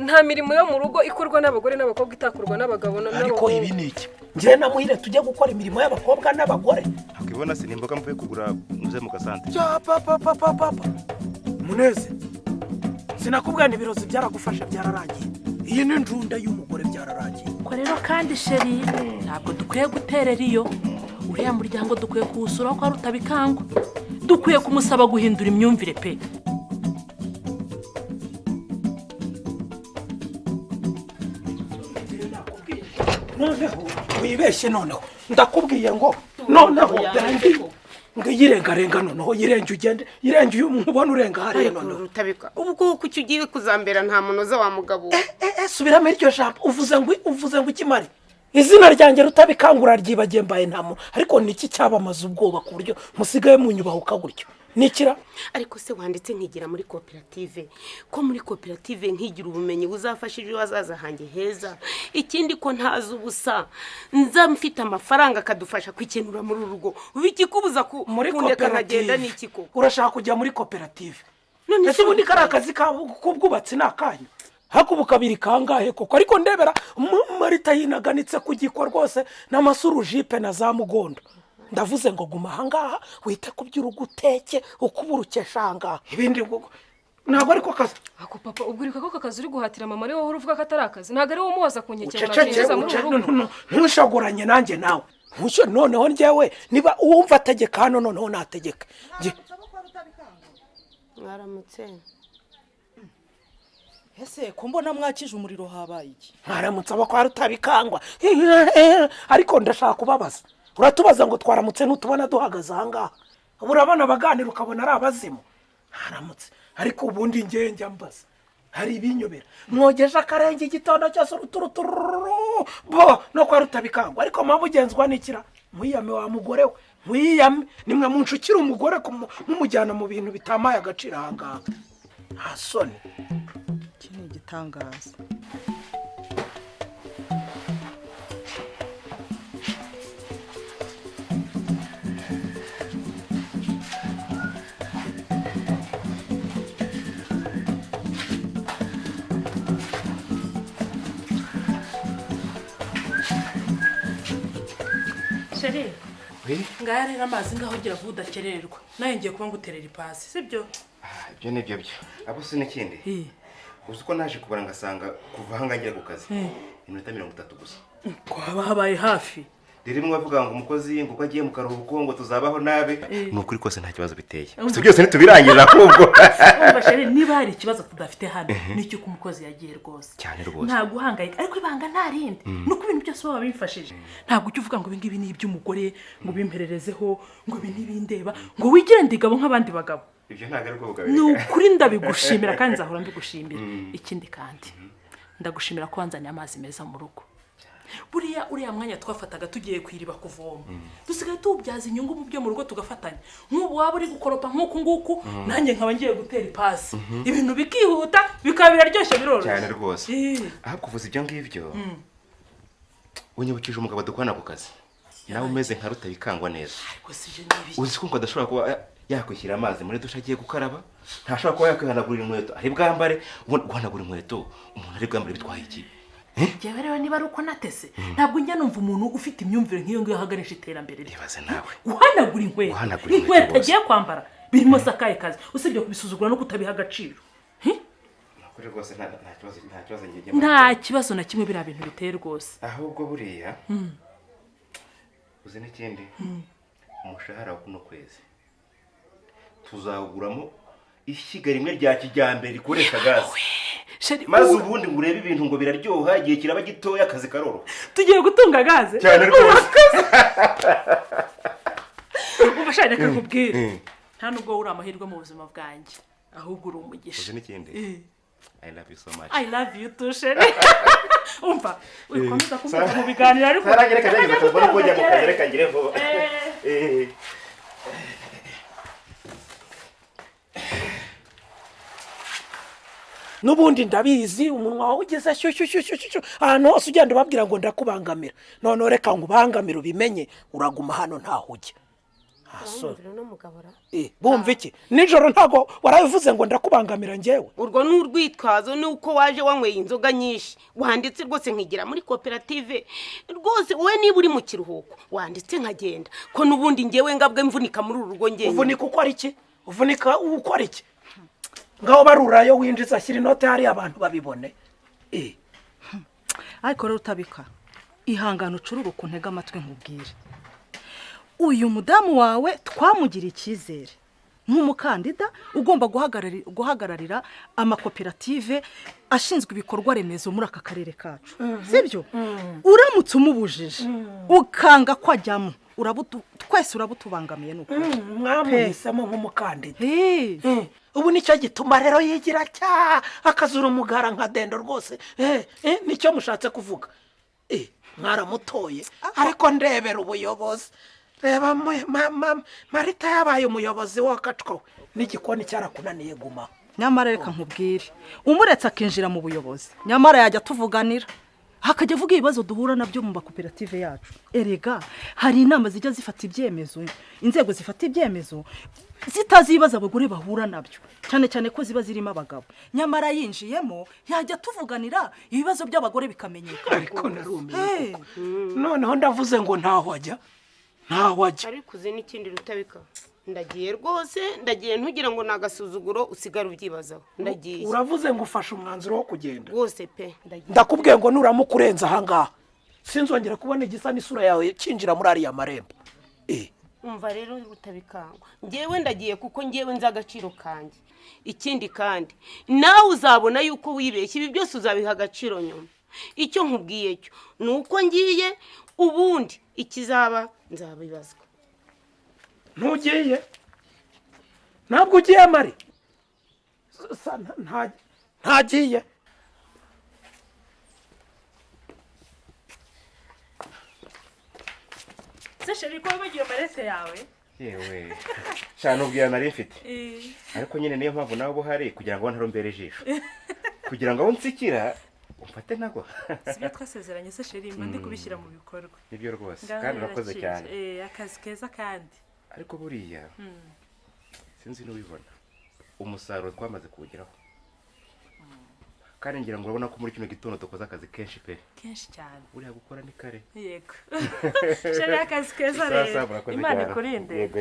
nta mirimo yo mu rugo ikorwa n'abagore n'abakobwa itakorwa n'abagabo ariko ibi ni iki ngiye na muhire tujye gukora imirimo y'abakobwa n'abagore akibona se nimboga mvuye kugura muze mu gasante ya papa Muneze sinakubwira ibirozi byaragufasha byararangiye iyi ni njunda y'umugore byararangiye ko rero kandi sheri ntabwo dukwiye guterera iyo uriya muryango dukwiye kuwusura kwa Rutabikangwa dukwiye kumusaba guhindura imyumvire pe noneho wibeshye noneho ndakubwiye ngo noneho ngo yirengarenga noneho yirenge uyu mubona urenga hariya noneho Rutabika ubwo kuki ugiye kuzambera nta munoza wa mugabo subiramo iryo jambo uvuze ngo ikimari izina ryanjye Rutabikangura ryibagiye mbaye ntamo ariko niki cyabamaze ubwoba ku buryo musigaye mu nyubahuka gutyo nikira ariko se wanditse nkigira muri koperative ko muri koperative nkigira ubumenyi buzafashije wazaza hanjye heza ikindi ko ntazi ubusa nza mfite amafaranga akadufasha kwikenura muri urugo ubikikubuza kundeka nkagenda n'ikiko urashaka kujya muri koperative ese ubundi kari akazi k'ubwubatsi n'akanyu hakubu kabiri kangahe koko ariko ndebera Marita yinaganitse kugikwa rwose n'amasuru jipe na za mugondo ndavuze ngo guma hangaha wite kubyurugo uteke ukuburukesha hangaha ibindi ntabwo ariko kazi ako papa ubwirika ko kazi uri guhatira mama ari wowe uruvuga ko atari akazi ntabwo ari wowe umuhoza kunyekera neza muri rugo ntushaguranye nanjye nawe ntushyo noneho njyewe niba uwumva ategeka hano noneho nategeka mwaramutse ese ko mbona mwakije umuriro habaye iki mwaramutse abo kwa Rutabikangwa ariko ndashaka kubabaza uratubaza ngo twaramutse ntutubona duhagaze ahangaha urabona baganira ukabona ari abazimu haramutse ariko ubundi njya mbaza hari ibinyobera mwogeje akarenge igitondo cyose uruturuturu bo no kwa Rutabikangwa ariko mpamvu ugenzwa n'ikira mwiyame wa mugore we mwiyame nimwe munshukira umugore kumujyana mu bintu bitamaye agaciro ahangaha hasoni kini gitangaza sheri ngaya rero amazi ngaho gira vuda kererwa naye ngiye kuba nguterera ipasi sibyo ibyo nibyo byo abo se n'ikindi uzi ko naje kubara ngasanga kuva hanga ngira ku kazi iminota 30 gusa ko habaye hafi rimwe bavuga ngo umukozi ngo agiye mu karuhuko ngo tuzabaho nabe nukuri kose nta kibazo biteye si byose ntitubirangira ahubwo umva sheri niba hari ikibazo tudafite hano nicyo ku mukozi yagiye rwose cyane rwose nta guhangayika ariko ibanga nta rindi nuko ibintu byose baba bimfashije ntabwo ujye uvuga ngo ibingibi ni iby'umugore ngo bimpererezeho ngo ibi ntibindeba ngo wigire ndigabo nk'abandi bagabo ibyo ntago ari bwo ni ukuri ndabigushimira kandi nzahora mbigushimira ikindi kandi ndagushimira ko wanzanye amazi meza mu rugo uriya mwanya twafataga tugiye kwiriba kuvoma dusigaye tubyaza inyungu mu byo mu rugo tugafatanya nk'ubu waba uri gukoropa nk'uku nguku nanjye nkaba ngiye gutera ipasi ibintu bikihuta bikaba biraryoshye biroroshye cyane rwose aha kuvuza ibyo ngibyo unyibukije umugabo dukorana ku kazi nawe umeze nka Rutabikangwa neza uzi ko adashobora kuba yakwishyira amazi muri dusha agiye gukaraba ntashobora kuba yakwihanagurira inkweto ari bwambare guhanagura inkweto umuntu ari bwambare bitwaye iki jewe rero niba ari uko natese ntabwo njya numva umuntu ufite imyumvire nk'iyo ngiyo ahaganisha iterambere ribaze nawe guhanagura inkweto agiye kwambara birimo sakaye kazi usibye kubisuzugura no kutabiha agaciro nakuri rwose nta kibazo na kimwe biriya bintu biteye rwose ahubwo buriya uzi n'ikindi umushahara wa kuno kwezi tuzawuguramo ishyiga rimwe rya kijyambere rikoresha gaze maze ubundi ngo urebe ibintu ngo biraryoha igihe kiraba gitoya akazi karoro tugiye gutunga gaze cyane rwose ubashaka kubwira nta nubwo uri amahirwe mu buzima bwanjye ahubwo uri umugisha uzi n'ikindi I love you so much I love you too sheri umva ukomeza kumva mu biganiro ariko reka mbona ko njya mu kazi reka ngire vuba nubundi ndabizi umunwa wawe ugeze shyushyushyushyushu ahantu hose ugenda ubabwira ngo ndakubangamira none reka ngo ubangamire ubimenye uraguma hano ntaho ujya bumva iki nijoro ntago warabivuze ngo ndakubangamira njyewe urwo ni urwitwazo ni uko waje wanyweye inzoga nyinshi wanditse rwose nkigira muri koperative rwose wowe niba uri mu kiruhuko wanditse nkagenda ko n'ubundi njyewe ngabwe mvunika muri uru rugo njyewe uvunika ukora iki uvunika ukora iki ngaho barurayo winjiza ashyira inote hariya abantu babibone ariko rero utabika ihangana ucururuka untega amatwi nkubwire uyu mudamu wawe twamugira icyizere nk'umukandida ugomba guhagararira amakoperative ashinzwe ibikorwa remezo muri aka karere kacu sibyo uramutse umubujije ukanga ko ajyamo twese urabutubangamiye nuko mwamuhisemo nk'umukandida ubu nicyo gituma rero yigira akazura umugara nka dendo rwose nicyo mushatse kuvuga mwaramutoye ariko ndebera ubuyobozi reba Marita yabaye umuyobozi w'akacwa n'igikoni cyarakunaniye guma nyamara reka nkubwire umuretse akinjira mu buyobozi nyamara yajya tuvuganira hakajya avuga ibibazo duhura nabyo mu makoperative yacu erega hari inama zijya zifata ibyemezo inzego zifata ibyemezo zitazi ibibazo abagore bahura nabyo cyane cyane ko ziba zirimo abagabo nyamara yinjiyemo yajya tuvuganira ibibazo by'abagore bikamenyekana ariko narumiye noneho ndavuze ngo ntaho ajya ariko uzi n'ikindi Rutabika ndagiye rwose ndagiye ntugira ngo nagasuzuguro usigara ubyibazaho ndagiye uravuze ngo ufashe umwanzuro wo kugenda rwose pe ndakubwiye ngo nuramukurenza ahangaha sinzongera kubona igisa n'isura yawe kinjira muri ariya marembo umva rero Rutabikangwa njyewe ndagiye kuko njyewe nzi agaciro kanjye ikindi kandi nawe uzabona yuko wibeshye ibi byose uzabiha agaciro nyuma icyo nkubwiye cyo ni uko ngiye ubundi ikizaba nzabibazwa ntugiye ntabwo ugiye Mari ntagiye se sheri ko bagiye marese yawe yewe cyane ubwiye nari mfite ariko nyine niyo mpamvu nawe buhari kugira ngo ntarombere ijisho kugira ngo aho nsikira umfate nago sibyo twasezeranye se sheri mba ndi kubishyira mu bikorwa nibyo rwose kandi urakoze cyane akazi keza kandi ariko buriya sinzi n'ubibona umusaruro twamaze kuwugeraho kandi ngira ngo urabona ko muri kino gitondo dukoze akazi kenshi pe kenshi cyane buriya gukora ni kare yego sheri akazi keza rero imana ikurinde yego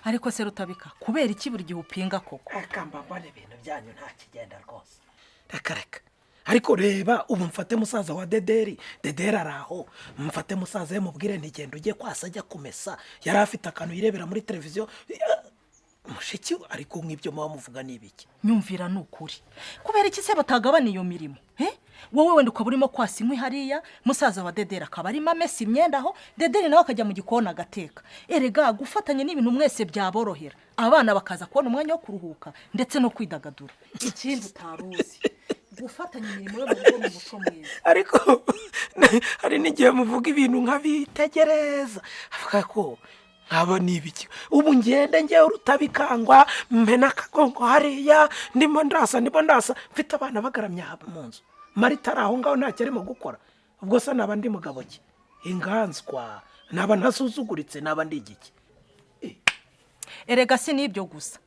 ariko se Rutabika kubera iki buri gihe upinga koko akamba mbone ibintu byanyu nta kigenda rwose reka ariko reba ubu mfate musaza wa dederi araho mfate musaza ye mubwire ntigenda ujye kwasa ajya kumesa yari afite akantu yirebera muri televiziyo mushiki ariko nk'ibyo muba muvuga n'ibiki nyumvira n'ukuri kubera iki se batagabana iyo mirimo wowe wenda ukaba urimo kwasa inkwi hariya musaza wa dederi akaba arimo amesa imyenda aho dederi nawe akajya mu gikoni agateka erega gufatanya n'ibintu mwese byaborohera abana bakaza kubona umwanya wo kuruhuka ndetse no kwidagadura ikindi utaruzi gufatanya imirimo yo mu rugo mu muco mwiza ariko hari n'igihe muvuga ibintu nk'abitegereza avuga ko nkaba n'ibiki ubu ngende ngewe Rutabikangwa mpena akagongo hariya ndimo ndasa mfite abana bagaramye mu nzu Marita ari aho ngaho ntacyo arimo gukora ubwo se naba ndi mugabo ki inganzwa naba ntasuzuguritse naba ndi igiki erega si n'ibyo gusa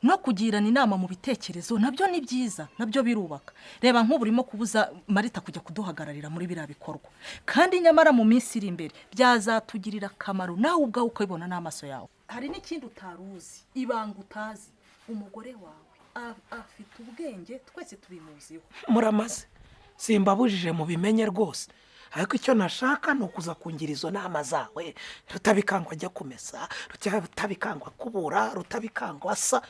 no kugirana inama mu bitekerezo nabyo ni byiza nabyo birubaka reba nk'ubu urimo kubuza Marita kujya kuduhagararira muri biriya bikorwa kandi nyamara mu minsi iri imbere byazatugirira akamaro nawe ubwawe ukabibona n'amaso yawe hari n'ikindi utaruzi ibanga utazi umugore wawe afite ubwenge twese tubimuziho muramaze simbabujije mu bimenye rwose ariko icyo nashaka ni ukuza kungira izo nama zawe Rutabikangwa ajya kumesa Rutabikangwa kubura Rutabikangwa asa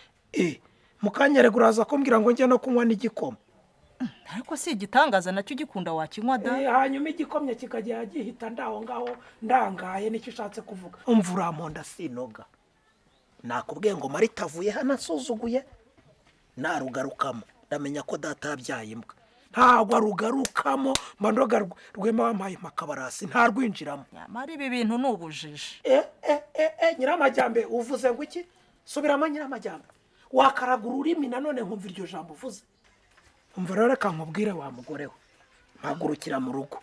mukanyerega uraza kumbwira ngo njye no kunywa n'igikoma ariko si igitangaza nacyo ugikunda wakinywa da hanyuma igikomye kikajya gihita ndaho ngaho ndangaye nicyo ushatse kuvuga umva uramonda sinoga nakubwiye ngo Marita avuye hano asuzuguye Ntarugarukamo ndamenya ko data yabyaye imbwa ntabwo arugarukamo mandoga rwema wampaye makabarasi ntarwinjiramo nyamara ibi bintu ni ubujiji Nyiramajyambe uvuze ngo iki subiramo Nyiramajyambe wakaraga ururimi nanone nkumva iryo jambo uvuze. Umva rero reka nkubwire wa mugore we, mpagurukira mu rugo.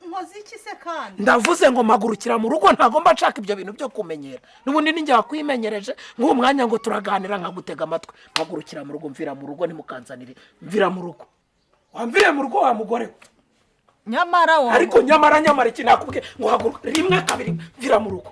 nkoze iki se kandi? Ndavuze ngo mpagurukira mu rugo, ntago mba nshaka ibyo bintu byo kumenyera. N'ubundi ninjya kwimenyereje nk'uwo mwanya ngo turaganira nkagutega amatwi. Mpagurukira mu rugo, mvira mu rugo, ntimukanzanire, mvira mu rugo. Wamvire mu rugo wa mugore we. Nyamara Ariko nyamara iki nakubwiye ngo haguruka rimwe kabiri, mvira mu rugo.